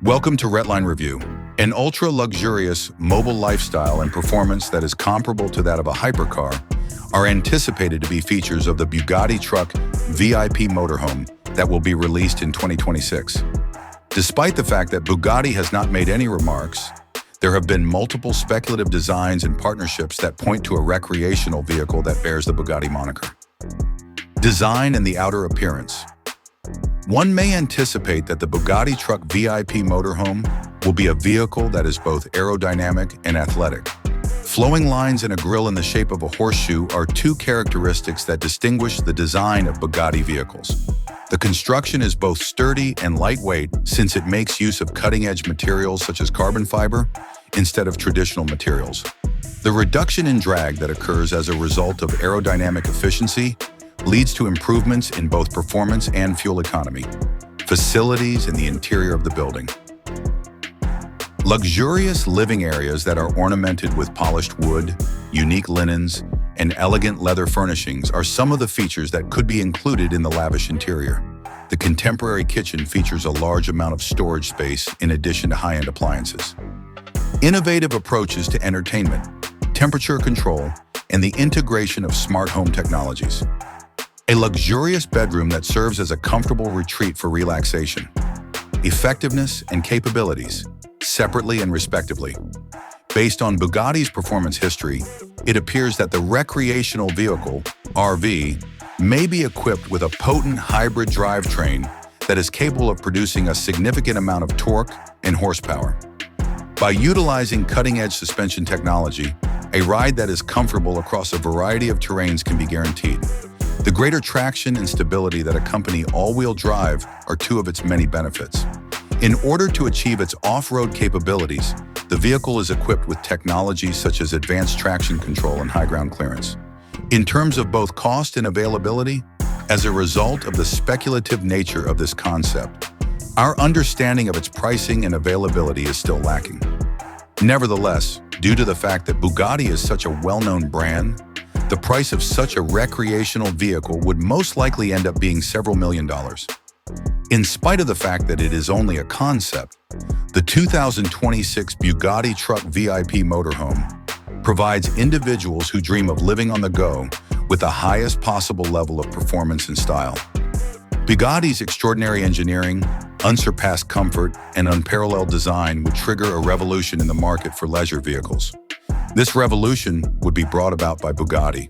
Welcome to Redline Review, an ultra-luxurious mobile lifestyle and performance that is comparable to that of a hypercar are anticipated to be features of the Bugatti Truck VIP Motorhome that will be released in 2026. Despite the fact that Bugatti has not made any remarks, there have been multiple speculative designs and partnerships that point to a recreational vehicle that bears the Bugatti moniker. Design and the outer appearance. One may anticipate that the Bugatti Truck VIP Motorhome will be a vehicle that is both aerodynamic and athletic. Flowing lines and a grille in the shape of a horseshoe are two characteristics that distinguish the design of Bugatti vehicles. The construction is both sturdy and lightweight since it makes use of cutting-edge materials such as carbon fiber instead of traditional materials. The reduction in drag that occurs as a result of aerodynamic efficiency leads to improvements in both performance and fuel economy. Facilities in the interior of the building. Luxurious living areas that are ornamented with polished wood, unique linens, and elegant leather furnishings are some of the features that could be included in the lavish interior. The contemporary kitchen features a large amount of storage space in addition to high-end appliances. Innovative approaches to entertainment, temperature control, and the integration of smart home technologies. A luxurious bedroom that serves as a comfortable retreat for relaxation. Effectiveness and capabilities, separately and respectively. Based on Bugatti's performance history, it appears that the recreational vehicle, RV, may be equipped with a potent hybrid drivetrain that is capable of producing a significant amount of torque and horsepower. By utilizing cutting-edge suspension technology, a ride that is comfortable across a variety of terrains can be guaranteed. The greater traction and stability that accompany all-wheel drive are two of its many benefits. In order to achieve its off-road capabilities, the vehicle is equipped with technologies such as advanced traction control and high ground clearance. In terms of both cost and availability, as a result of the speculative nature of this concept, our understanding of its pricing and availability is still lacking. Nevertheless, due to the fact that Bugatti is such a well-known brand, the price of such a recreational vehicle would most likely end up being several $1,000,000. In spite of the fact that it is only a concept, the 2026 Bugatti Truck VIP Motorhome provides individuals who dream of living on the go with the highest possible level of performance and style. Bugatti's extraordinary engineering, unsurpassed comfort, and unparalleled design would trigger a revolution in the market for leisure vehicles. This revolution would be brought about by Bugatti,